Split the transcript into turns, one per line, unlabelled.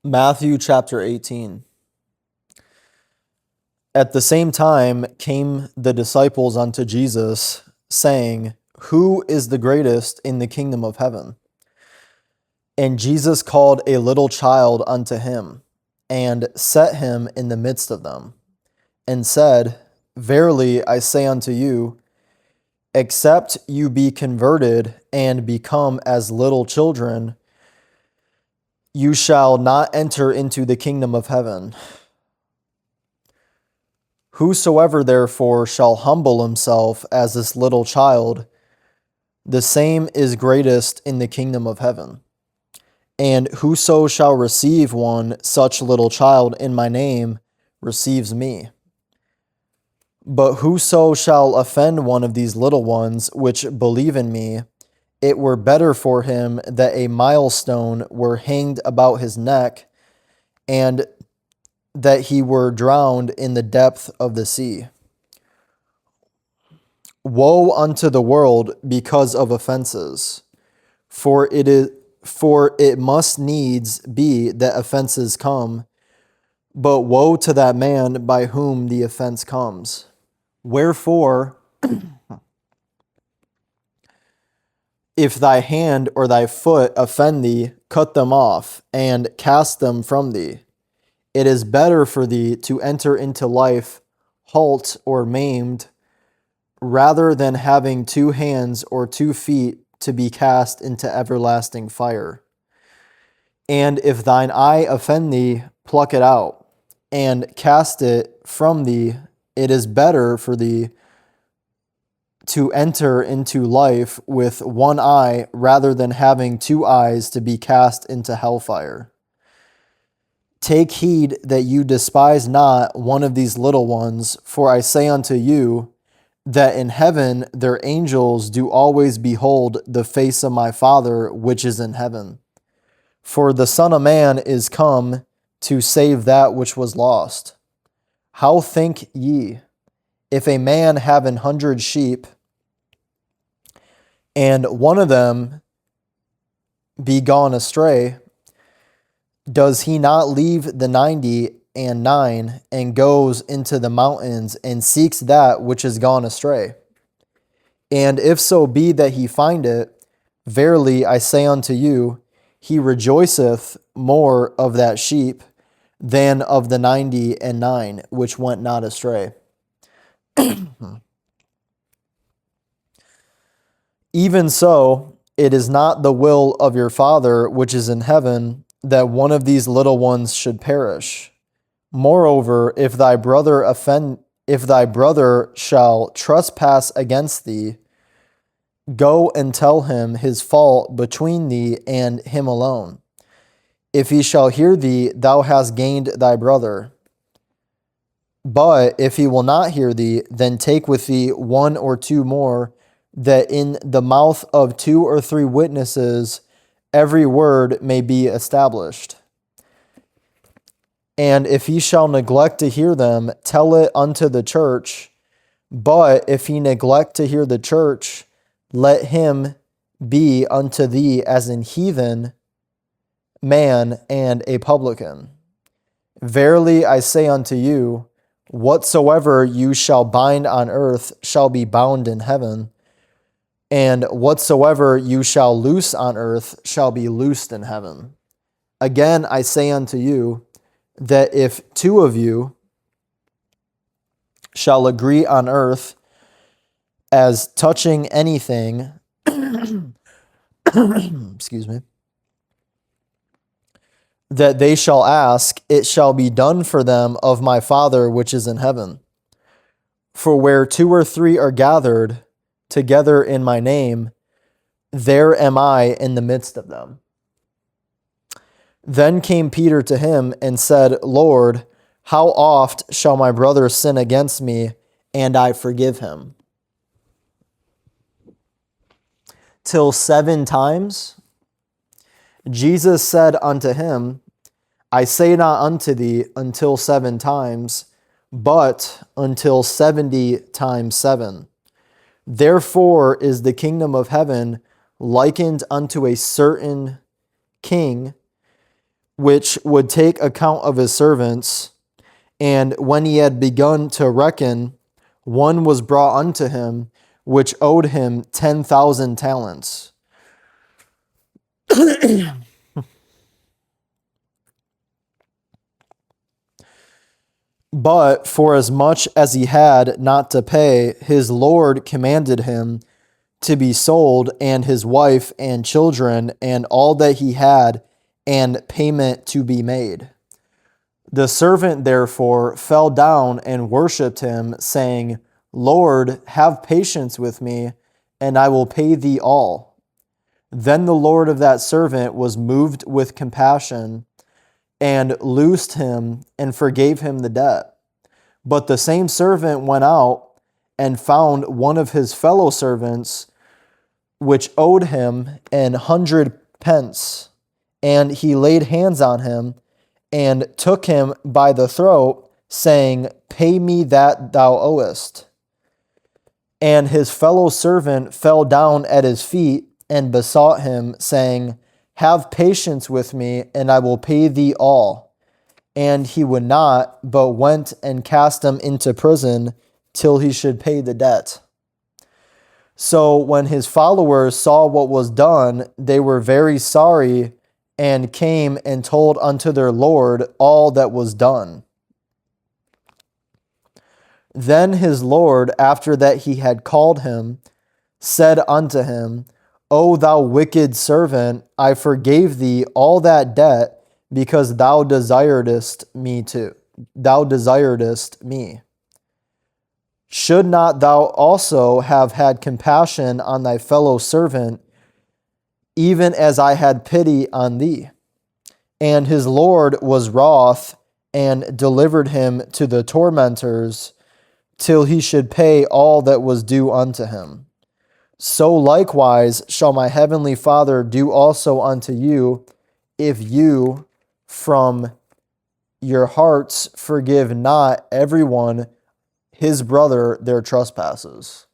Matthew chapter 18. At the same time came the disciples unto Jesus, saying, Who is the greatest in the kingdom of heaven? And Jesus called a little child unto him, and set him in the midst of them, and said, Verily I say unto you, except you be converted and become as little children, you shall not enter into the kingdom of heaven. Whosoever therefore shall humble himself as this little child, the same is greatest in the kingdom of heaven. And whoso shall receive one such little child in my name receives me. But whoso shall offend one of these little ones which believe in me, it were better for him that a millstone were hanged about his neck, and that he were drowned in the depth of the sea. Woe unto the world because of offenses, for it must needs be that offenses come, but woe to that man by whom the offense comes. Wherefore, if thy hand or thy foot offend thee, cut them off, and cast them from thee. It is better for thee to enter into life halt or maimed, rather than having 2 hands or 2 feet to be cast into everlasting fire. And if thine eye offend thee, pluck it out, and cast it from thee. It is better for thee to enter into life with 1 eye, rather than having 2 eyes to be cast into hellfire. Take heed that you despise not one of these little ones, for I say unto you, that in heaven their angels do always behold the face of my Father which is in heaven. For the Son of Man is come to save that which was lost. How think ye, if a man have 100 sheep, and one of them be gone astray, does he not leave the 99 and goes into the mountains and seeks that which is gone astray? And if so be that he find it, verily I say unto you, he rejoiceth more of that sheep than of the 99 which went not astray. Even so, it is not the will of your Father which is in heaven that one of these little ones should perish. Moreover, if thy brother shall trespass against thee, go and tell him his fault between thee and him alone. If he shall hear thee, thou hast gained thy brother. But if he will not hear thee, then take with thee 1 or 2 more, that in the mouth of 2 or 3 witnesses every word may be established. And if he shall neglect to hear them, tell it unto the church. But if he neglect to hear the church, let him be unto thee as an heathen man and a publican. Verily I say unto you, whatsoever you shall bind on earth shall be bound in heaven, and whatsoever you shall loose on earth shall be loosed in heaven. Again I say unto you, that if 2 of you shall agree on earth as touching anything, excuse me, that they shall ask, it shall be done for them of my Father which is in heaven. For where 2 or 3 are gathered together in my name, there am I in the midst of them. Then came Peter to him and said, Lord, how oft shall my brother sin against me, and I forgive him? Till 7 times? Jesus said unto him, I say not unto thee until 7 times, but until 70 times 7. Therefore is the kingdom of heaven likened unto a certain king, which would take account of his servants. And when he had begun to reckon, one was brought unto him, which owed him 10,000 talents. But forasmuch as he had not to pay, his Lord commanded him to be sold, and his wife and children, and all that he had, and payment to be made. The servant therefore fell down and worshipped him, saying, Lord, have patience with me, and I will pay thee all. Then the Lord of that servant was moved with compassion, and loosed him, and forgave him the debt. But the same servant went out, and found one of his fellow servants, which owed him 100 pence. And he laid hands on him, and took him by the throat, saying, Pay me that thou owest. And his fellow servant fell down at his feet, and besought him, saying, Have patience with me, and I will pay thee all. And he would not, but went and cast him into prison till he should pay the debt. So when his followers saw what was done, they were very sorry, and came and told unto their Lord all that was done. Then his Lord, after that he had called him, said unto him, O thou wicked servant, I forgave thee all that debt, because thou desiredest me. Should not thou also have had compassion on thy fellow servant, even as I had pity on thee? And his Lord was wroth, and delivered him to the tormentors, till he should pay all that was due unto him. So likewise shall my heavenly Father do also unto you, if you from your hearts forgive not everyone his brother their trespasses.